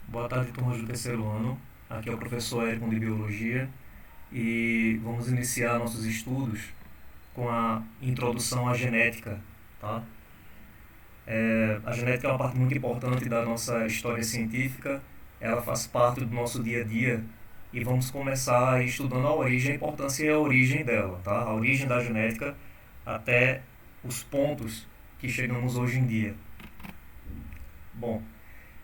Boa tarde, turma do terceiro ano. Aqui é o professor Érico de Biologia e vamos iniciar nossos estudos com a introdução à genética, tá? A genética é uma parte muito importante da nossa história científica, ela faz parte do nosso dia a dia e vamos começar estudando a origem, a importância e a origem dela, tá? A origem da genética até os pontos que chegamos hoje em dia. Bom,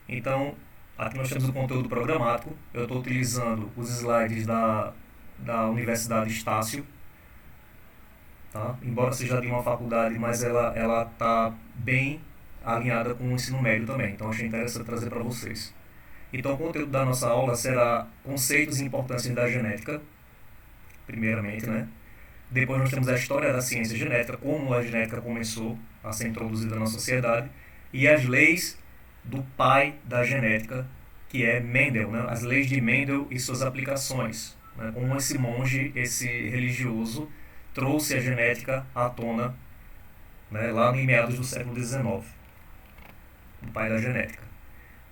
então, aqui nós temos o conteúdo programático. Eu estou utilizando os slides da Universidade Estácio, tá? Embora seja de uma faculdade, mas ela está bem alinhada com o ensino médio também. Então, achei interessante trazer para vocês. Então, o conteúdo da nossa aula será conceitos e importâncias da genética, primeiramente, né? Depois nós temos a história da ciência genética, como a genética começou a ser introduzida na sociedade, e as leis do pai da genética, que é Mendel, né? As leis de Mendel e suas aplicações. Né? Como esse monge, esse religioso, trouxe a genética à tona, né? Lá em meados do século XIX, o pai da genética.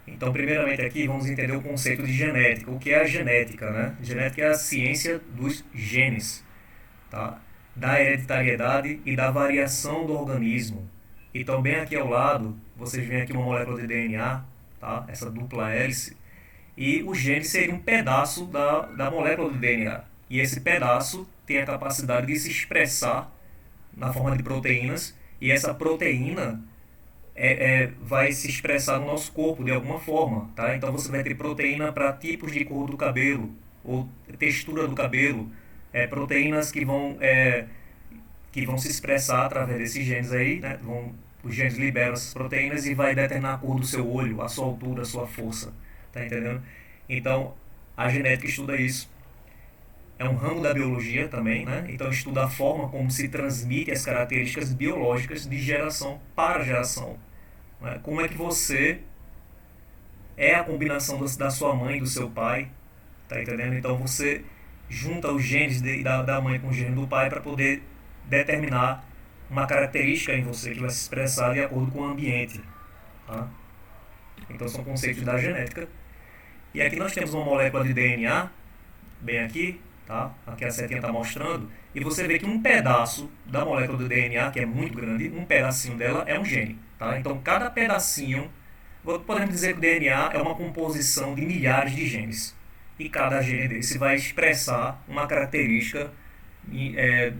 Então, primeiramente aqui, vamos entender o conceito de genética. O que é a genética? Né? Genética é a ciência dos genes, tá? Da hereditariedade e da variação do organismo. Então, bem aqui ao lado, vocês veem aqui uma molécula de DNA, tá? Essa dupla hélice, e o gene seria um pedaço da molécula do DNA. E esse pedaço tem a capacidade de se expressar na forma de proteínas, e essa proteína vai se expressar no nosso corpo de alguma forma, tá? Então você vai ter proteína para tipos de cor do cabelo ou textura do cabelo, proteínas que vão se expressar através desses genes aí, né? Os genes liberam essas proteínas e vai determinar a cor do seu olho, a sua altura, a sua força, tá entendendo? Então a genética estuda isso. É um ramo da biologia também, né? Então estuda a forma como se transmite as características biológicas de geração para geração. Né? Como é que você é a combinação da sua mãe e do seu pai, tá entendendo? Então você junta os genes da mãe com os genes do pai para poder determinar uma característica em você que vai se expressar de acordo com o ambiente, tá? Então são conceitos da genética. E aqui nós temos uma molécula de DNA, bem aqui, tá? Aqui a setinha está mostrando, e você vê que um pedaço da molécula do DNA, que é muito grande, um pedacinho dela é um gene, tá? Então cada pedacinho, podemos dizer que o DNA é uma composição de milhares de genes, e cada gene desse vai expressar uma característica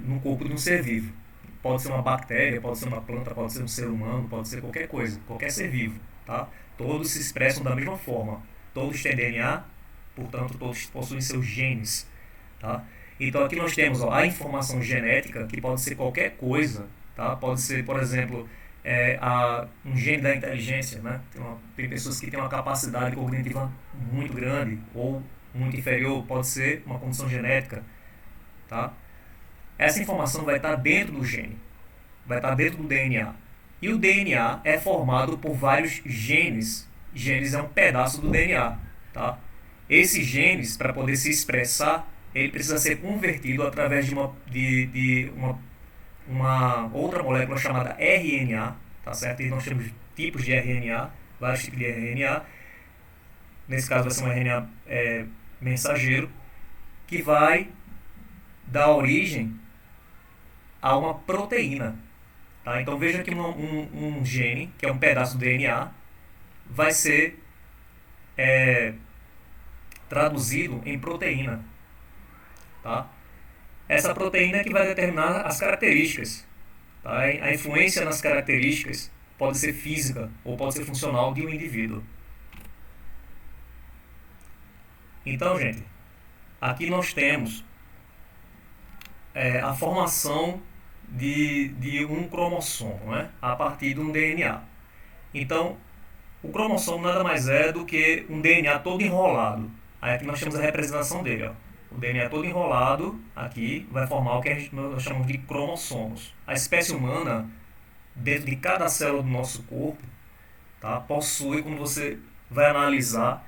no corpo de um ser vivo. Pode ser uma bactéria, pode ser uma planta, pode ser um ser humano, pode ser qualquer coisa, qualquer ser vivo, tá? Todos se expressam da mesma forma. Todos têm DNA, portanto todos possuem seus genes, tá? Então aqui nós temos a informação genética, que pode ser qualquer coisa, tá? Pode ser, por exemplo, um gene da inteligência, né? Tem pessoas que têm uma capacidade cognitiva muito grande ou muito inferior, pode ser uma condição genética, tá? Essa informação vai estar dentro do gene, vai estar dentro do DNA. E o DNA é formado por vários genes. Genes é um pedaço do DNA, tá? Esses genes, para poder se expressar, ele precisa ser convertido através de uma outra molécula chamada RNA, tá certo? E nós temos tipos de RNA, vários tipos de RNA. Nesse caso vai ser um RNA mensageiro, que vai dar origem a uma proteína, tá? Então veja que um gene, que é um pedaço do DNA, vai ser traduzido em proteína, tá? Essa proteína é que vai determinar as características, tá? A influência nas características pode ser física ou pode ser funcional de um indivíduo. Então, gente, aqui nós temos a formação de um cromossomo, né? A partir de um DNA. Então, o cromossomo nada mais é do que um DNA todo enrolado. Aí aqui nós temos a representação dele, ó. O DNA todo enrolado aqui vai formar o que nós chamamos de cromossomos. A espécie humana, dentro de cada célula do nosso corpo, tá, possui, quando você vai analisar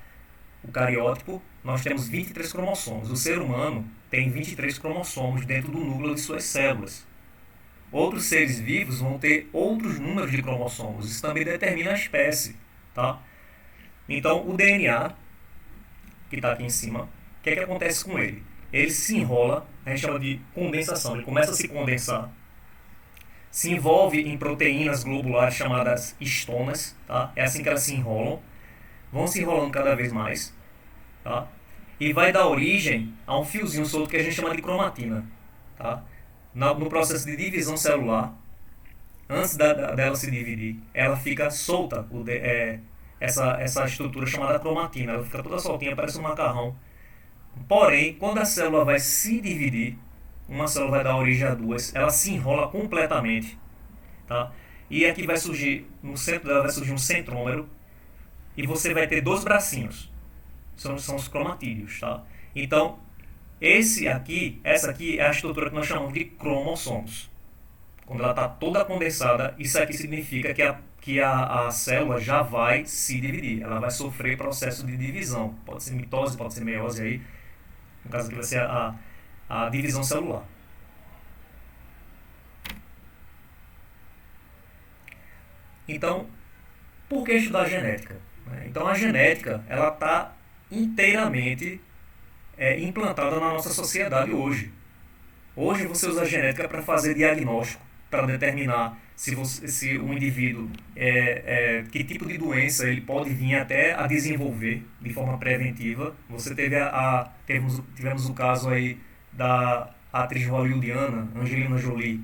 o cariótipo, nós temos 23 cromossomos. O ser humano tem 23 cromossomos dentro do núcleo de suas células. Outros seres vivos vão ter outros números de cromossomos. Isso também determina a espécie, tá? Então, o DNA, que está aqui em cima, o que é que acontece com ele? Ele se enrola, a gente chama de condensação, ele começa a se condensar, se envolve em proteínas globulares chamadas histonas, tá? É assim que elas se enrolam, vão se enrolando cada vez mais, tá? E vai dar origem a um fiozinho solto que a gente chama de cromatina, tá? No processo de divisão celular, antes dela se dividir, ela fica solta, essa estrutura chamada cromatina, ela fica toda soltinha, parece um macarrão. Porém, quando a célula vai se dividir, uma célula vai dar origem a duas, ela se enrola completamente, tá? E aqui vai surgir, no centro dela vai surgir um centrômero, e você vai ter dois bracinhos, são os cromatídeos, tá? Então, essa aqui é a estrutura que nós chamamos de cromossomos. Quando ela está toda condensada, isso aqui significa que a célula já vai se dividir, ela vai sofrer processo de divisão, pode ser mitose, pode ser meiose aí, no caso aqui vai ser a divisão celular. Então, por que estudar genética? Então, a genética ela está inteiramente implantada na nossa sociedade hoje. Hoje você usa a genética para fazer diagnóstico, para determinar se o indivíduo que tipo de doença ele pode vir até a desenvolver de forma preventiva. Você tivemos o caso aí da atriz hollywoodiana Angelina Jolie,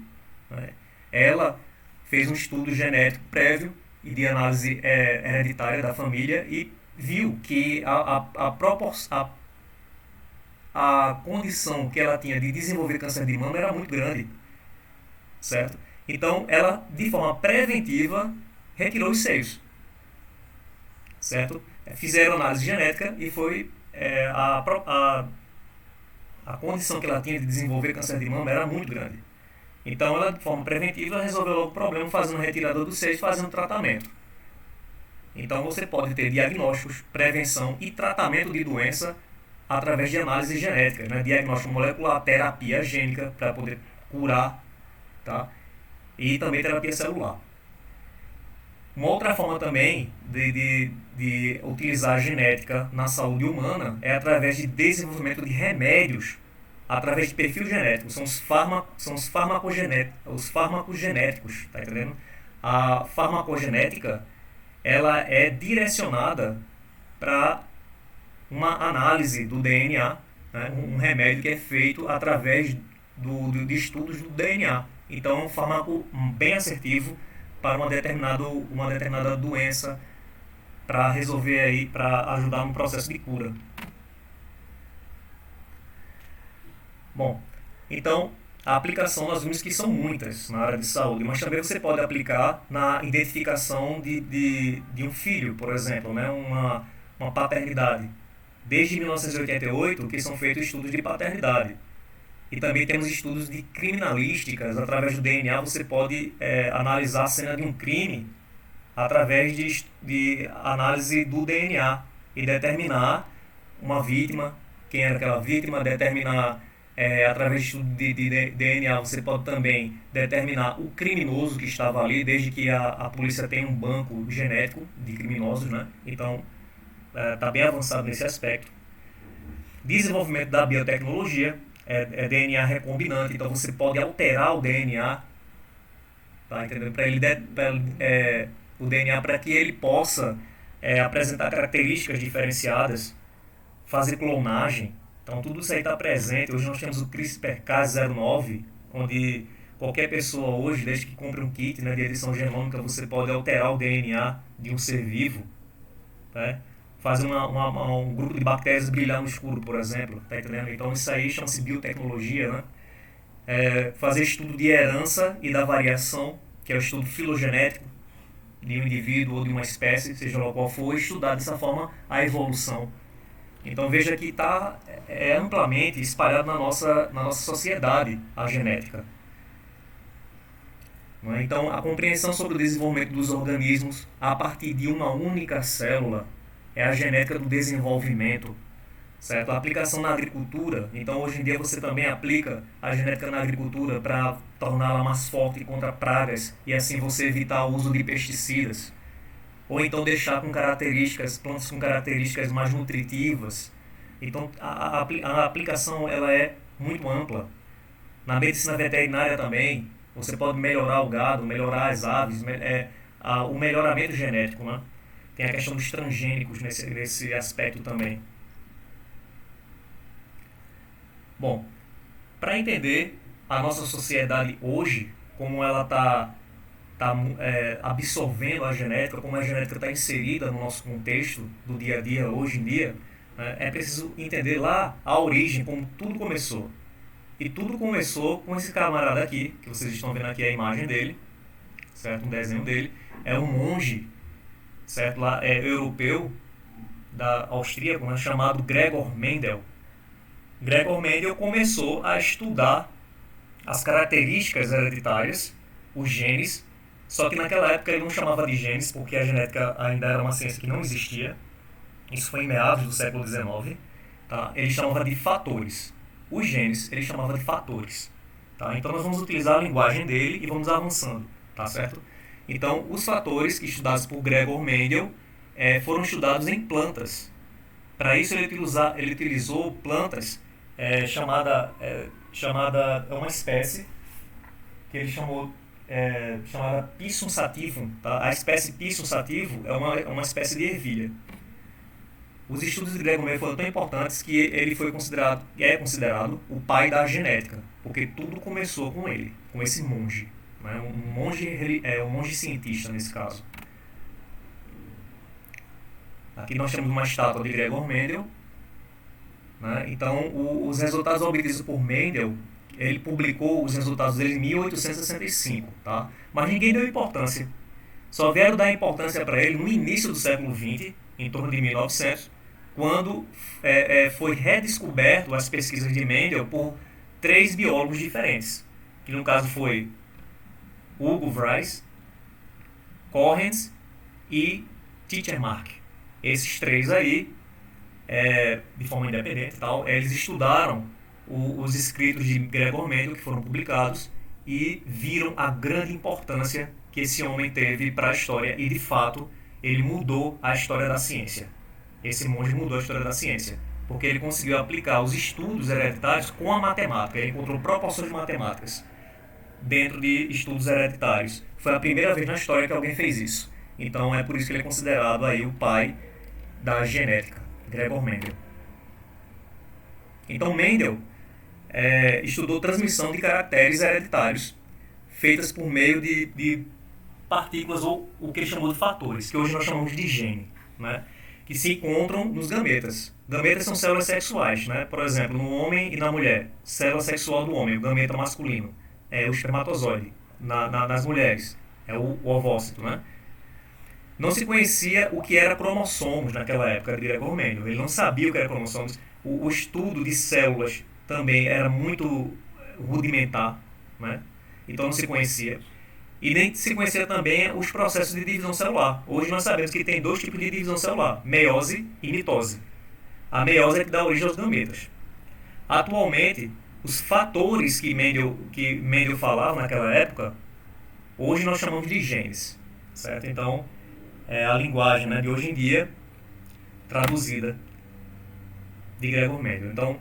né? Ela fez um estudo genético prévio e de análise hereditária da família e viu que a condição que ela tinha de desenvolver câncer de mama era muito grande, certo? Então, ela, de forma preventiva, retirou os seios, certo? Fizeram análise genética e foi a condição que ela tinha de desenvolver câncer de mama era muito grande. Então, ela, de forma preventiva, resolveu logo o problema fazendo retirada dos seios, fazendo tratamento. Então, você pode ter diagnósticos, prevenção e tratamento de doença através de análise genética, né? Diagnóstico molecular, terapia gênica para poder curar, tá? E também terapia celular. Uma outra forma também de utilizar a genética na saúde humana é através de desenvolvimento de remédios através de perfil genético. São os fármacos genéticos, tá entendendo? A farmacogenética ela é direcionada para uma análise do DNA, né? Um remédio que é feito através de estudos do DNA. Então é um fármaco bem assertivo para uma determinada doença, para resolver aí, para ajudar no processo de cura. Bom, então a aplicação nós vimos que são muitas na área de saúde, mas também você pode aplicar na identificação de um filho, por exemplo, né? Uma paternidade. Desde 1988 que são feitos estudos de paternidade. E também temos estudos de criminalísticas. Através do DNA você pode analisar a cena de um crime através de análise do DNA e determinar uma vítima, quem era aquela vítima, determinar através de estudo de DNA você pode também determinar o criminoso que estava ali, desde que a polícia tem um banco genético de criminosos, né? Então está bem avançado nesse aspecto. Desenvolvimento da biotecnologia, DNA recombinante, então você pode alterar o DNA, tá entendendo? O DNA para que ele possa apresentar características diferenciadas, fazer clonagem. Então tudo isso aí está presente. Hoje nós temos o CRISPR-Cas9, onde qualquer pessoa hoje, desde que compre um kit, né, de edição genômica, você pode alterar o DNA de um ser vivo, né? Fazer um grupo de bactérias brilhar no escuro, por exemplo, tá entendendo? Então isso aí chama-se biotecnologia, né? Fazer estudo de herança e da variação, que é o estudo filogenético de um indivíduo ou de uma espécie, seja lá qual for, estudar dessa forma a evolução. Então veja que está amplamente espalhado na nossa sociedade a genética. Então a compreensão sobre o desenvolvimento dos organismos a partir de uma única célula é a genética do desenvolvimento, certo? A aplicação na agricultura, então hoje em dia você também aplica a genética na agricultura para torná-la mais forte contra pragas e assim você evitar o uso de pesticidas. ou então deixar com plantas com características mais nutritivas. Então a aplicação ela é muito ampla. Na medicina veterinária também, você pode melhorar o gado, melhorar as aves, o melhoramento genético, né? Tem a questão dos transgênicos nesse aspecto também. Bom, para entender a nossa sociedade hoje, como ela está absorvendo a genética, como a genética está inserida no nosso contexto do dia a dia, hoje em dia, né, é preciso entender lá a origem, como tudo começou. E tudo começou com esse camarada aqui, que vocês estão vendo aqui a imagem dele, certo? Um desenho dele. É um monge, certo? Lá, europeu, austríaco, né, chamado Gregor Mendel. Gregor Mendel começou a estudar as características hereditárias, os genes, só que naquela época ele não chamava de genes, porque a genética ainda era uma ciência que não existia. Isso foi em meados do século XIX. Tá? Ele chamava de fatores. Os genes ele chamava de fatores. Tá? Então nós vamos utilizar a linguagem dele e vamos avançando. Tá certo? Então os fatores estudados por Gregor Mendel foram estudados em plantas. Para isso ele utilizou plantas chamada uma espécie que ele chamou chamada Pisum sativum. Tá? A espécie Pisum sativum é uma espécie de ervilha. Os estudos de Gregor Mendel foram tão importantes que ele é considerado o pai da genética, porque tudo começou com ele, com esse monge. Né? Um monge cientista nesse caso. Aqui nós temos uma estátua de Gregor Mendel. Né? Então, os resultados obtidos por Mendel, ele publicou os resultados dele em 1865. Tá? Mas ninguém deu importância. Só vieram dar importância para ele no início do século XX, em torno de 1900, quando foi redescoberto as pesquisas de Mendel por 3 biólogos diferentes, que no caso foi Hugo Vries, Correns e Titchermark. Esses 3 aí, de forma independente e tal, eles estudaram os escritos de Gregor Mendel que foram publicados e viram a grande importância que esse homem teve para a história e, de fato, ele mudou a história da ciência. Esse monge mudou a história da ciência, porque ele conseguiu aplicar os estudos hereditários com a matemática. Ele encontrou proporções matemáticas dentro de estudos hereditários. Foi a primeira vez na história que alguém fez isso. Então é por isso que ele é considerado aí o pai da genética, Gregor Mendel. Então Mendel estudou transmissão de caracteres hereditários feitas por meio de partículas ou o que ele chamou de fatores, que hoje nós chamamos de gene, né? Que se encontram nos gametas. Gametas são células sexuais, né? Por exemplo, no homem e na mulher. Célula sexual do homem, o gameta masculino. É o espermatozoide. Nas mulheres, é o ovócito, né? Não se conhecia o que era cromossomos naquela época de Gregor Mendel. Ele não sabia o que era cromossomos. O estudo de células também era muito rudimentar, né? Então não se conhecia. E nem se conhecia também os processos de divisão celular. Hoje nós sabemos que tem 2 tipos de divisão celular, meiose e mitose. A meiose é que dá origem aos gametas. Atualmente, os fatores que Mendel falava naquela época, hoje nós chamamos de genes. Certo? Então, é a linguagem, né, de hoje em dia, traduzida de Gregor Mendel. Então,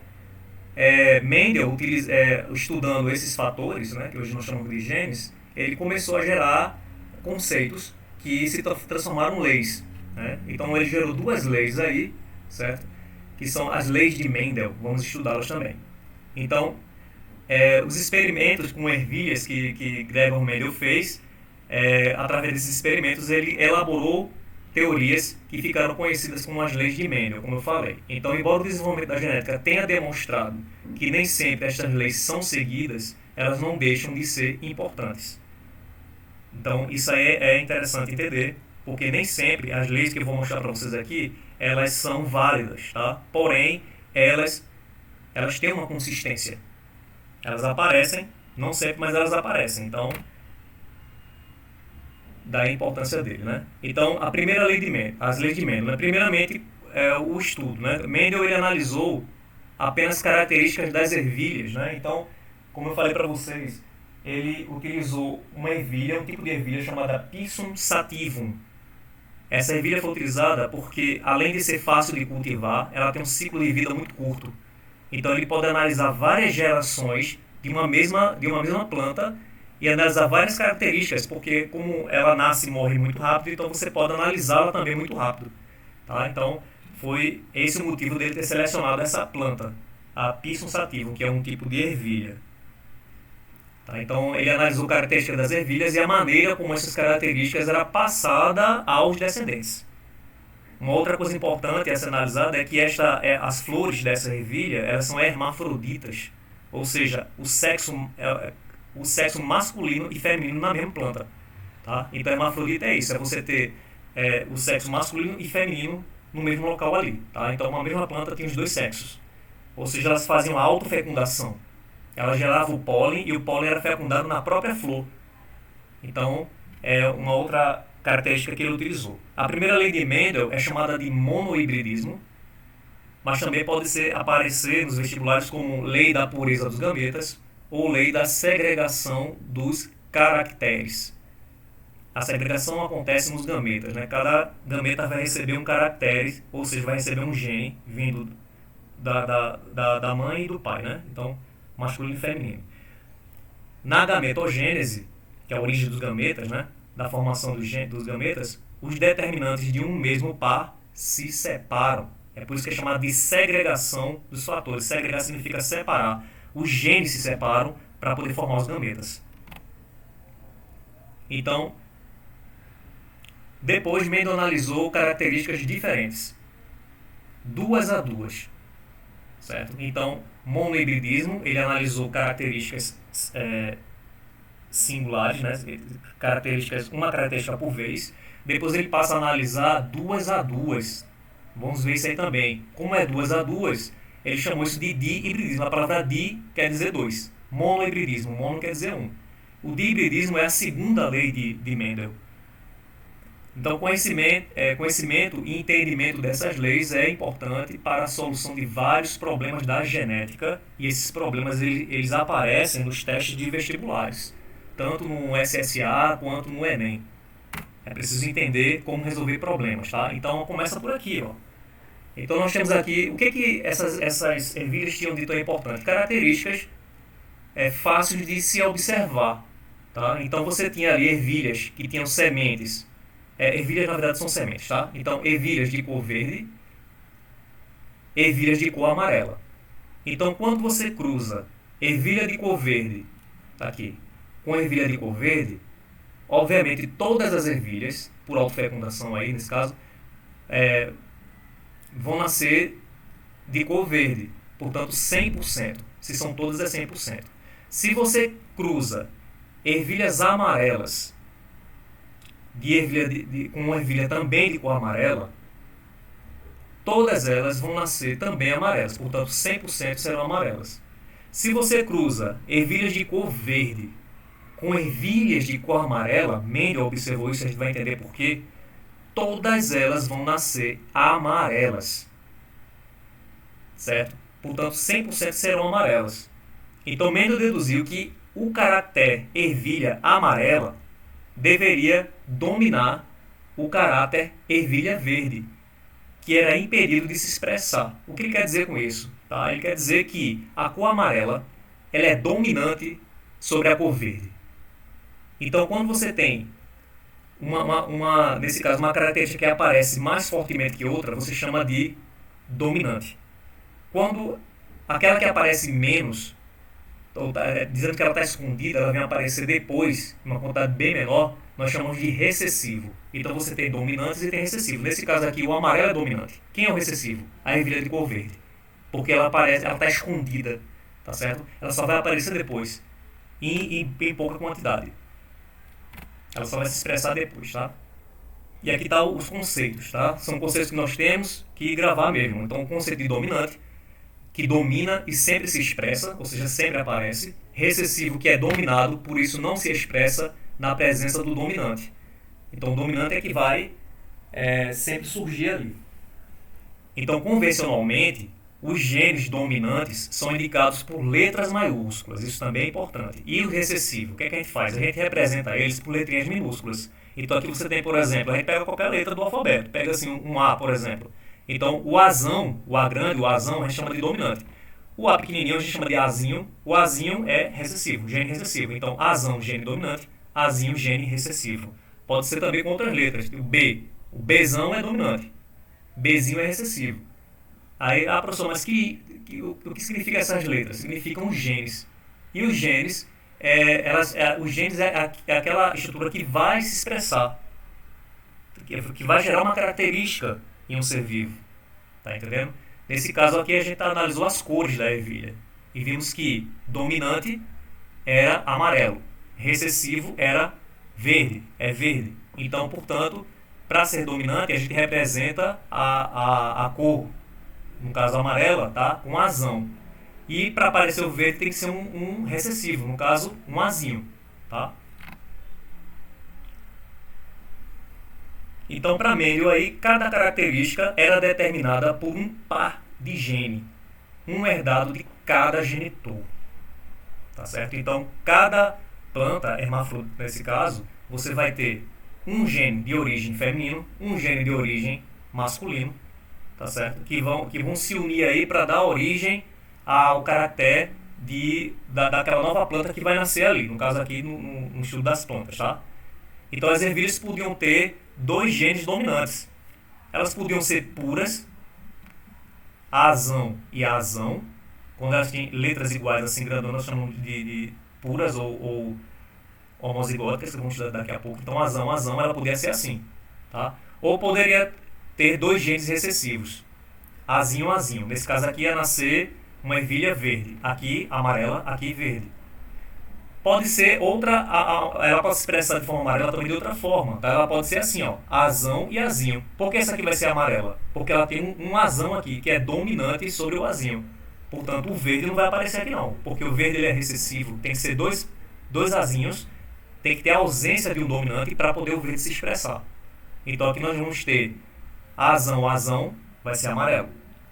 Mendel, estudando esses fatores, né, que hoje nós chamamos de genes, ele começou a gerar conceitos que se transformaram em leis. Né? Então ele gerou 2 leis aí, certo? Que são as leis de Mendel, vamos estudá-las também. Então, os experimentos com ervilhas que Gregor Mendel fez, através desses experimentos ele elaborou teorias que ficaram conhecidas como as leis de Mendel, como eu falei. Então, embora o desenvolvimento da genética tenha demonstrado que nem sempre estas leis são seguidas, elas não deixam de ser importantes. Então, isso aí é interessante entender, porque nem sempre as leis que eu vou mostrar para vocês aqui, elas são válidas, tá? Porém, elas têm uma consistência. Elas aparecem, não sempre, mas elas aparecem. Então, daí a importância dele, né? Então, a primeira lei de Mendel, as leis de Mendel, né? Primeiramente, o estudo, né? Mendel ele analisou apenas características das ervilhas, né? Então, como eu falei para vocês, ele utilizou uma ervilha, um tipo de ervilha chamada Pisum sativum. Essa ervilha foi utilizada porque, além de ser fácil de cultivar, ela tem um ciclo de vida muito curto. Então ele pode analisar várias gerações de uma mesma planta e analisar várias características, porque como ela nasce e morre muito rápido, então você pode analisá-la também muito rápido. Tá? Então foi esse o motivo dele ter selecionado essa planta, a Pisum sativum, que é um tipo de ervilha. Tá? Então ele analisou características das ervilhas e a maneira como essas características eram passadas aos descendentes. Uma outra coisa importante a ser analisada é que as flores dessa ervilha elas são hermafroditas, ou seja, o sexo masculino e feminino na mesma planta. Tá? Então hermafrodita é isso, é você ter o sexo masculino e feminino no mesmo local ali. Tá? Então uma mesma planta tem os dois sexos, ou seja, elas faziam a autofecundação. Ela gerava o pólen e o pólen era fecundado na própria flor. Então, é uma outra característica que ele utilizou. A primeira lei de Mendel é chamada de monohibridismo, mas também pode aparecer nos vestibulares como lei da pureza dos gametas ou lei da segregação dos caracteres. A segregação acontece nos gametas, né? Cada gameta vai receber um caractere, ou seja, vai receber um gene vindo da mãe e do pai, né? Então, masculino e feminino. Na gametogênese, que é a origem dos gametas, né? Da formação dos gametas, os determinantes de um mesmo par se separam. É por isso que é chamado de segregação dos fatores. Segregar significa separar. Os genes se separam para poder formar os gametas. Então, depois Mendel analisou características diferentes, 2 a 2, certo? Então, monohibridismo, ele analisou características singulares, né? Uma característica por vez. Depois ele passa a analisar 2 a 2. Vamos ver isso aí também. Como é 2 a 2, ele chamou isso de dihibridismo. A palavra di quer dizer 2. Monohibridismo, mono quer dizer 1. O dihibridismo é a segunda lei de Mendel. Então, conhecimento e entendimento dessas leis é importante para a solução de vários problemas da genética, e esses problemas eles aparecem nos testes de vestibulares, tanto no SSA quanto no Enem. É preciso entender como resolver problemas, tá? Então, começa por aqui, ó. Então, nós temos aqui, o que essas ervilhas tinham de tão importante? Características fáceis de se observar, tá? Então, você tinha ali ervilhas que tinham sementes. Ervilhas, na verdade, são sementes, tá? Então, ervilhas de cor verde, ervilhas de cor amarela. Então, quando você cruza ervilha de cor verde, tá aqui, com ervilha de cor verde, obviamente, todas as ervilhas, por autofecundação aí, nesse caso, vão nascer de cor verde. Portanto, 100%. Se são todas, é 100%. Se você cruza ervilhas amarelas com uma ervilha também de cor amarela, todas elas vão nascer também amarelas, portanto 100% serão amarelas. Se você cruza ervilhas de cor verde com ervilhas de cor amarela, Mendel observou isso, a gente vai entender por quê, todas elas vão nascer amarelas, certo? Portanto 100% serão amarelas. Então Mendel deduziu que o caractere ervilha amarela deveria dominar o caráter ervilha verde, que era impedido de se expressar. O que ele quer dizer com isso? Tá? Ele quer dizer que a cor amarela ela é dominante sobre a cor verde. Então, quando você tem, nesse caso, uma característica que aparece mais fortemente que outra, você chama de dominante. Quando aquela que aparece menos, dizendo que ela está escondida, ela vem aparecer depois, em uma quantidade bem menor, nós chamamos de recessivo. Então você tem dominantes e tem recessivo. Nesse caso aqui, o amarelo é dominante. Quem é o recessivo? A ervilha de cor verde. Porque ela está escondida, tá certo? Ela só vai aparecer depois, em pouca quantidade. Ela só vai se expressar depois, tá? E aqui estão os conceitos, tá? São conceitos que nós temos que gravar mesmo. Então, o conceito de dominante, que domina e sempre se expressa, ou seja, sempre aparece. Recessivo, que é dominado, por isso não se expressa na presença do dominante. Então, o dominante é que vai sempre surgir ali. Então, convencionalmente, os genes dominantes são indicados por letras maiúsculas, isso também é importante. E o recessivo, o que é que a gente faz? A gente representa eles por letrinhas minúsculas. Então aqui você tem, por exemplo, a gente pega qualquer letra do alfabeto, pega assim um A, por exemplo. Então o Azão, o A grande, o Azão, a gente chama de dominante. O A pequenininho a gente chama de Azinho. O Azinho é recessivo, gene recessivo. Então Azão, gene dominante, Azinho, gene recessivo. Pode ser também com outras letras. O B, o Bzão é dominante, Bzinho é recessivo. Aí, professor, mas o que significa essas letras? Significam os genes. E os genes, os genes é aquela estrutura que vai se expressar, que vai gerar uma característica em um ser vivo. Tá entendendo? Nesse caso aqui a gente analisou as cores da ervilha e vimos que dominante era amarelo, recessivo era verde, é verde. Então, portanto, para ser dominante a gente representa a cor, no caso amarela, tá? Com azão. E para aparecer o verde tem que ser um recessivo, no caso um azinho, tá? Então, para Mendel, aí, cada característica era determinada por um par de gene, um herdado de cada genitor. Tá certo? Então, cada planta hermafrodita, nesse caso, você vai ter um gene de origem feminino, um gene de origem masculino, tá certo? Que vão se unir aí para dar origem ao caractere daquela nova planta que vai nascer ali, no caso aqui no estudo das plantas, tá? Então as ervilhas podiam ter dois genes dominantes. Elas podiam ser puras, azão e azão. Quando elas têm letras iguais assim grandonas, nós chamamos de puras ou homozigóticas, que vamos estudar daqui a pouco. Então azão, ela podia ser assim, tá? Ou poderia ter dois genes recessivos, azinho, azinho. Nesse caso aqui ia nascer uma ervilha verde, aqui amarela, aqui verde. Pode ser outra, ela pode se expressar de forma amarela também de outra forma, tá? Ela pode ser assim, ó, azão e azinho. Por que essa aqui vai ser amarela? Porque ela tem um azão aqui, que é dominante sobre o azinho. Portanto, o verde não vai aparecer aqui não, porque o verde ele é recessivo, tem que ser dois azinhos, tem que ter a ausência de um dominante para poder o verde se expressar. Então aqui nós vamos ter azão, azão, vai ser amarelo.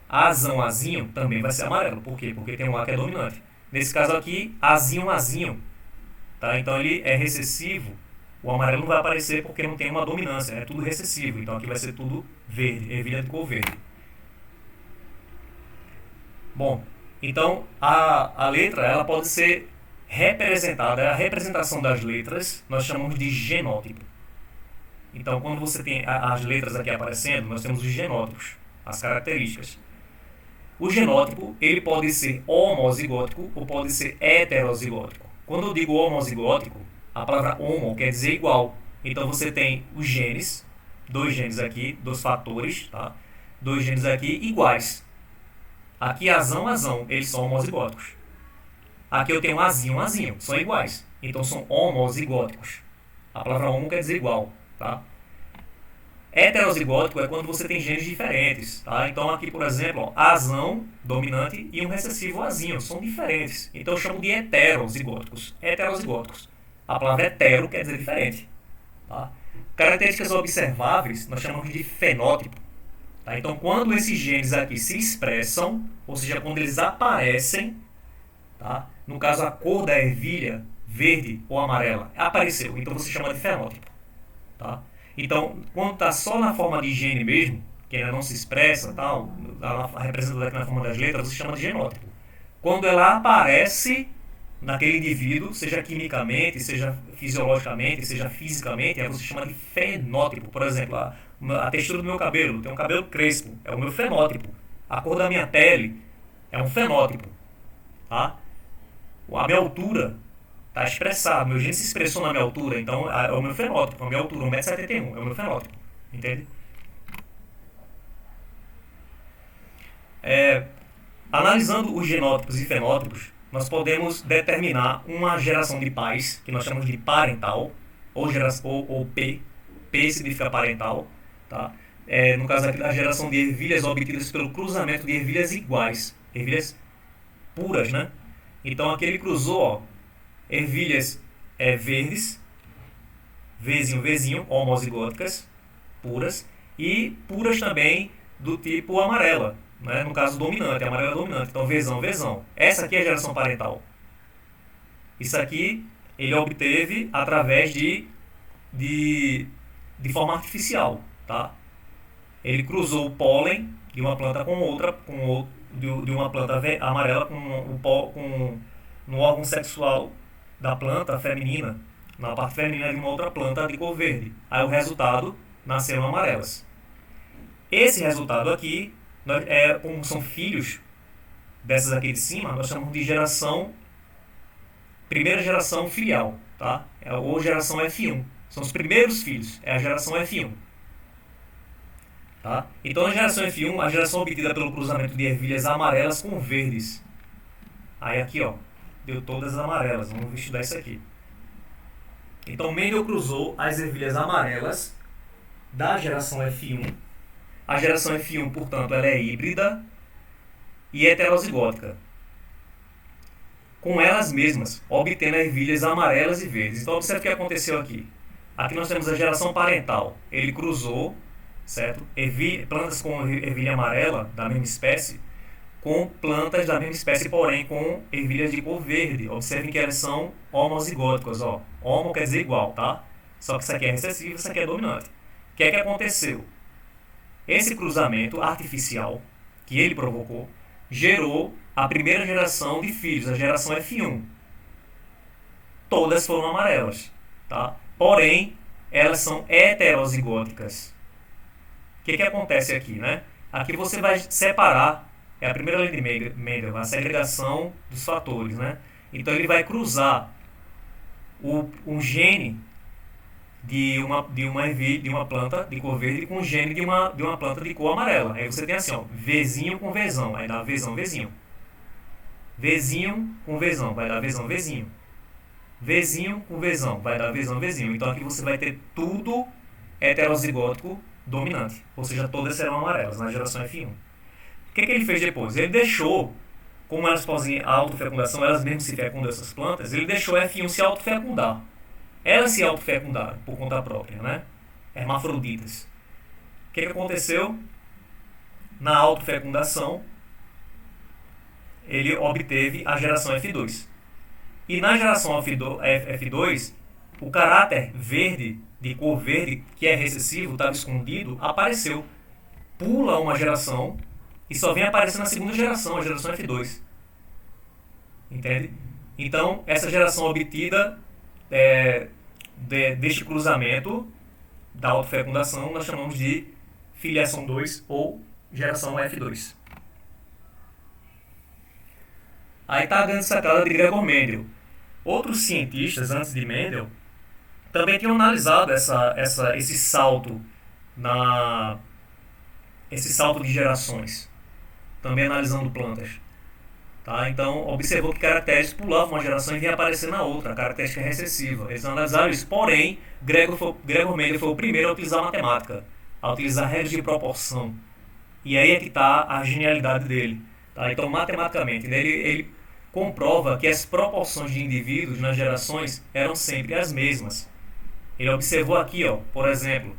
Azão, azinho, também vai ser amarelo. Por quê? Porque tem um A que é dominante. Nesse caso aqui, azinho, azinho, tá? Então ele é recessivo, o amarelo não vai aparecer porque não tem uma dominância, é tudo recessivo. Então aqui vai ser tudo verde, ervilha de cor verde. Bom, então a letra ela pode ser representada, a representação das letras nós chamamos de genótipo. Então quando você tem as letras aqui aparecendo, nós temos os genótipos, as características. O genótipo ele pode ser homozigótico ou pode ser heterozigótico. Quando eu digo homozigótico, a palavra homo quer dizer igual. Então você tem os genes, dois genes aqui, dois fatores, tá? Dois genes aqui iguais. Aqui azão, azão, eles são homozigóticos. Aqui eu tenho azinho, azinho, são iguais. Então são homozigóticos. A palavra homo quer dizer igual, tá? Heterozigótico é quando você tem genes diferentes, tá? Então aqui, por exemplo, ó, azão dominante e um recessivo azinho são diferentes. Então eu chamo de heterozigóticos. Heterozigóticos. A palavra hetero quer dizer diferente, tá? Características observáveis nós chamamos de fenótipo, tá? Então quando esses genes aqui se expressam, ou seja, quando eles aparecem, tá? No caso a cor da ervilha verde ou amarela apareceu, então você chama de fenótipo, tá? Então, quando está só na forma de gene mesmo, que ainda não se expressa, tal, representada aqui na forma das letras, você chama de genótipo. Quando ela aparece naquele indivíduo, seja quimicamente, seja fisiologicamente, seja fisicamente, aí você chama de fenótipo. Por exemplo, a textura do meu cabelo, tem um cabelo crespo, é o meu fenótipo. A cor da minha pele é um fenótipo, tá? A minha altura está expressado, meu gene se expressou na minha altura, então é o meu fenótipo, a minha altura, 1,71 m, é o meu fenótipo, entende? Analisando os genótipos e fenótipos, nós podemos determinar uma geração de pais, que nós chamamos de parental, ou P. P significa parental, tá? No caso aqui da geração de ervilhas obtidas pelo cruzamento de ervilhas iguais, ervilhas puras, né? Então aqui ele cruzou, ó, ervilhas verdes, Vzinho, homozigóticas, puras, e puras também do tipo amarela, né? No caso dominante, amarela dominante, então Vzão. Essa aqui é a geração parental. Isso aqui ele obteve através de de forma artificial, tá? Ele cruzou o pólen de uma planta com outra, de uma planta amarela no órgão sexual da planta feminina, na parte feminina de uma outra planta de cor verde. Aí o resultado nasceram amarelas. Esse resultado aqui, como são filhos dessas aqui de cima, nós chamamos de primeira geração filial, tá? Ou geração F1. São os primeiros filhos, é a geração F1. Tá? Então, a geração F1, a geração obtida pelo cruzamento de ervilhas amarelas com verdes. Aí aqui, ó, deu todas as amarelas. Vamos estudar isso aqui. Então, Mendel cruzou as ervilhas amarelas da geração F1. A geração F1, portanto, ela é híbrida e heterozigótica. Com elas mesmas, obtendo ervilhas amarelas e verdes. Então, observe o que aconteceu aqui. Aqui nós temos a geração parental. Ele cruzou, certo? Plantas com ervilha amarela da mesma espécie com plantas da mesma espécie, porém com ervilhas de cor verde. Observem que elas são homozigóticas, ó. Homo quer dizer igual, tá? Só que isso aqui é recessivo, isso aqui é dominante. O que é que aconteceu? Esse cruzamento artificial que ele provocou gerou a primeira geração de filhos, a geração F1. Todas foram amarelas, tá? Porém, elas são heterozigóticas. O que acontece aqui, né? Aqui você vai separar, é a primeira lei de Mendel, a segregação dos fatores, né? Então ele vai cruzar um gene de uma planta de cor verde com um gene de uma planta de cor amarela. Aí você tem assim, ó, Vzinho com Vzão, aí dá Vzão, Vzinho. Vzinho com Vzão, vai dar Vzão, Vzinho. Vzinho com Vzão, vai dar Vzão, Vzinho. Então aqui você vai ter tudo heterozigótico dominante, ou seja, todas serão amarelas na geração F1. O que ele fez depois? Ele deixou, como elas fazem a autofecundação, elas mesmas se fecundam essas plantas, ele deixou a F1 se autofecundar. Elas se autofecundaram por conta própria, né? Hermafroditas. O que aconteceu? Na autofecundação, ele obteve a geração F2. E na geração F2, o caráter verde, de cor verde, que é recessivo, estava escondido, apareceu. Pula uma geração e só vem aparecer na segunda geração, a geração F2. Entende? Então, essa geração obtida deste cruzamento da autofecundação, nós chamamos de filiação 2 ou geração F2. Aí está a grande sacada de Gregor Mendel. Outros cientistas, antes de Mendel, também tinham analisado esse salto de gerações, também analisando plantas. Tá? Então, observou que caracteres pulavam uma geração e vinha aparecer na outra, a característica recessiva. Eles analisaram isso, porém, Gregor Mendel foi o primeiro a utilizar a matemática, a utilizar regras de proporção. E aí é que está a genialidade dele. Tá? Então, matematicamente, ele comprova que as proporções de indivíduos nas gerações eram sempre as mesmas. Ele observou aqui, ó, por exemplo,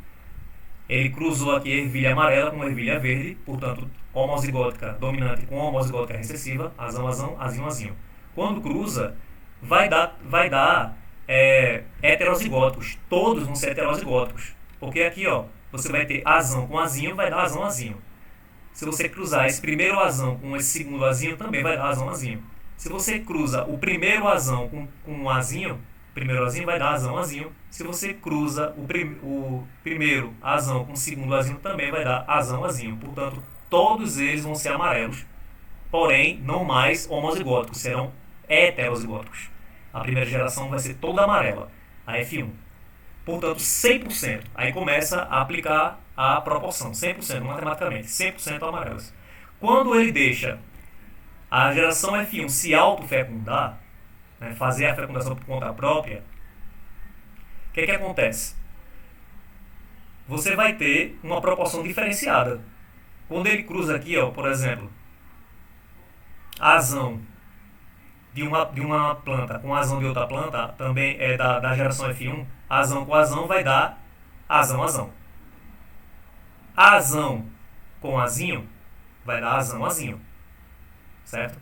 ele cruzou aqui ervilha amarela com ervilha verde, portanto, homozigótica dominante com homozigótica recessiva, azão, azão, azinho, azinho. Quando cruza, vai dar heterozigóticos. Todos vão ser heterozigóticos. Porque aqui, ó, você vai ter azão com azinho, vai dar azão, azinho. Se você cruzar esse primeiro azão com esse segundo azinho, também vai dar azão, azinho. Se você cruza o primeiro azão com um azinho, primeiro azinho vai dar azão, azinho. Se você cruza o primeiro azão com o segundo azinho, também vai dar azão, azinho. Portanto, todos eles vão ser amarelos, porém não mais homozigóticos, serão heterozigóticos. A primeira geração vai ser toda amarela, a F1. Portanto, 100%. Aí começa a aplicar a proporção, 100% matematicamente, 100% amarelas. Quando ele deixa a geração F1 se autofecundar, né, fazer a fecundação por conta própria, o que acontece? Você vai ter uma proporção diferenciada. Quando ele cruza aqui, ó, por exemplo, azão de uma planta com azão de outra planta, também é da geração F1, azão com azão vai dar azão, azão. Azão com azinho vai dar azão, azinho. Certo?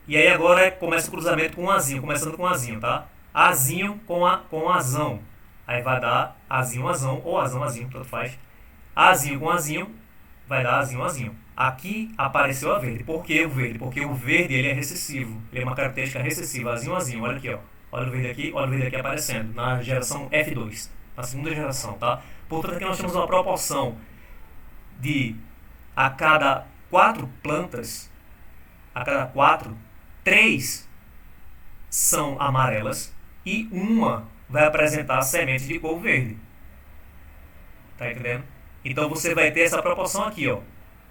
E aí agora começa o cruzamento com azinho, começando com azinho, tá? Azinho com azão. aí vai dar azinho, azão, ou azão, azinho, tanto faz. Azinho com azinho, vai dar azinho, azinho. Aqui apareceu a verde. Por que o verde? Porque o verde ele é recessivo. Ele é uma característica recessiva, azinho, azinho. Olha aqui, ó. Olha o verde aqui aparecendo, na geração F2, na segunda geração, tá? Portanto, aqui nós temos uma proporção de a cada 4 plantas, a cada 4, 3 são amarelas e uma vai apresentar sementes de cor verde. Tá entendendo? Então você vai ter essa proporção aqui, ó.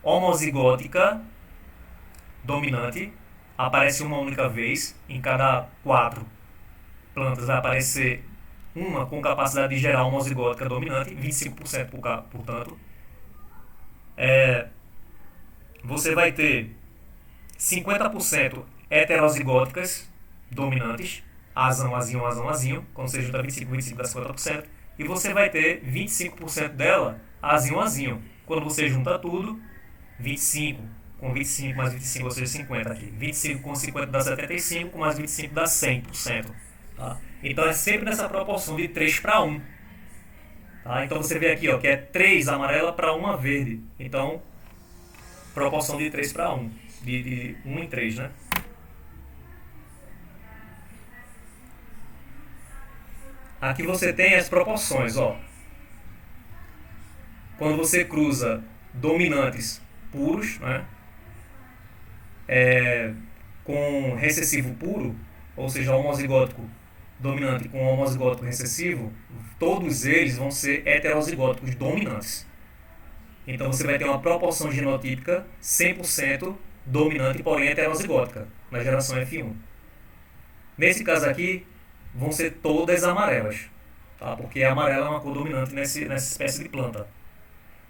Homozigótica dominante aparece uma única vez. Em cada 4 plantas vai aparecer uma com capacidade de gerar homozigótica dominante, 25% portanto. Você vai ter 50% heterozigóticas dominantes, azão, azinho, azão, azinho, quando você junta 25, 25 dá 50%, e você vai ter 25% dela, azinho, azinho. Quando você junta tudo, 25 com 25 mais 25, ou seja, 50 aqui. 25 com 50 dá 75, com mais 25 dá 100%. Tá? Então é sempre nessa proporção de 3 para 1. Tá? Então você vê aqui, ó, que é 3 amarela para 1 verde. Então, proporção de 3 para 1. De 1 em 3, né? Aqui você tem as proporções, ó. Quando você cruza dominantes puros, né, com recessivo puro, ou seja, homozigótico dominante com homozigótico recessivo, todos eles vão ser heterozigóticos dominantes. Então você vai ter uma proporção genotípica 100% dominante, porém heterozigótica, na geração F1. Nesse caso aqui, vão ser todas amarelas, tá? Porque a amarela é uma cor dominante nessa espécie de planta.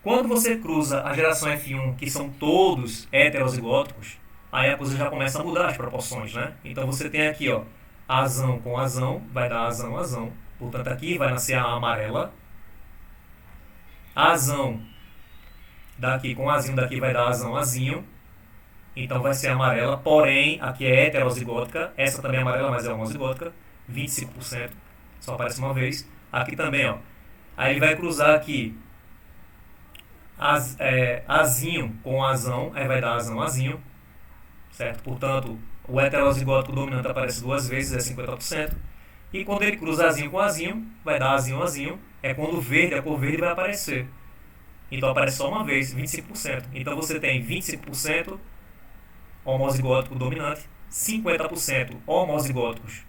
Quando você cruza a geração F1, que são todos heterozigóticos, aí a coisa já começa a mudar as proporções, né? Então você tem aqui, ó, azão com azão, vai dar azão, azão. Portanto, aqui vai nascer a amarela. Azão daqui com azinho daqui vai dar azão, azinho. Então vai ser amarela, porém, aqui é heterozigótica. Essa também é amarela, mas é homozigótica. 25%, só aparece uma vez. Aqui também, ó. Aí ele vai cruzar aqui azinho com azão, aí vai dar azão, azinho, certo? Portanto, o heterozigótico dominante aparece 2 vezes, é 50%. E quando ele cruza azinho com azinho, vai dar azinho, azinho. É quando o verde, a cor verde vai aparecer. Então aparece só uma vez, 25%. Então você tem 25% homozigótico dominante, 50% homozigóticos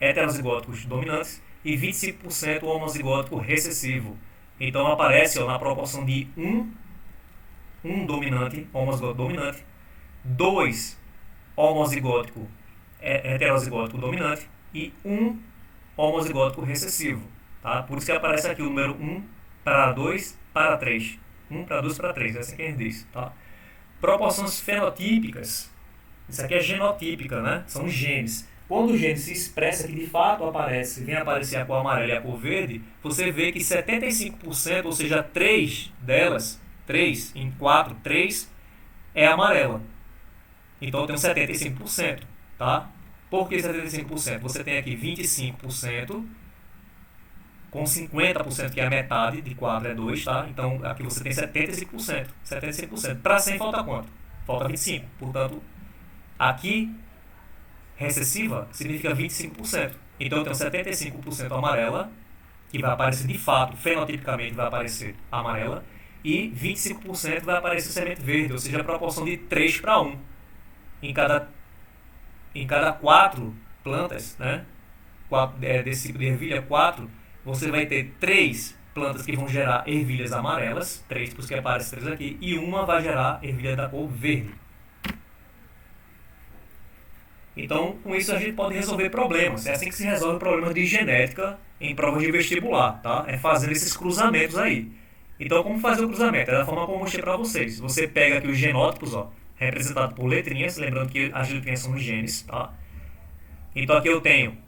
heterozigóticos dominantes e 25% homozigótico recessivo. Então aparece, ó, na proporção de 1 dominante, homozigótico dominante, 2 homozigótico heterozigótico dominante e 1 homozigótico recessivo. Tá? Por isso que aparece aqui o número 1 para 2 para 3. 1 para 2 para 3, é assim que a gente diz. Tá? Proporções fenotípicas. Isso aqui é genotípica, né? São genes. Quando o gene se expressa, que de fato vem aparecer a cor amarela e a cor verde, você vê que 75%, ou seja, 3 delas, 3 em 4, 3 é amarela. Então eu tenho 75%, tá? Por que 75%? Você tem aqui 25%, com 50%, que é a metade de 4 é 2, tá? Então aqui você tem 75%. 75%. Para 100 falta quanto? Falta 25%. Portanto, aqui recessiva significa 25%. Então eu tenho 75% amarela, que vai aparecer de fato, fenotipicamente vai aparecer amarela, e 25% vai aparecer semente verde, ou seja, a proporção de 3 para 1. Em cada 4 plantas, né, desse tipo de ervilha, 4, você vai ter 3 plantas que vão gerar ervilhas amarelas, 3, por isso que aparece 3 aqui, e uma vai gerar ervilha da cor verde. Então, com isso a gente pode resolver problemas. É assim que se resolve problemas de genética em provas de vestibular, tá? É fazendo esses cruzamentos aí. Então, como fazer o cruzamento? É da forma como eu mostrei para vocês. Você pega aqui os genótipos, ó, representado por letrinhas, lembrando que as letrinhas são os genes, tá? Então, aqui eu tenho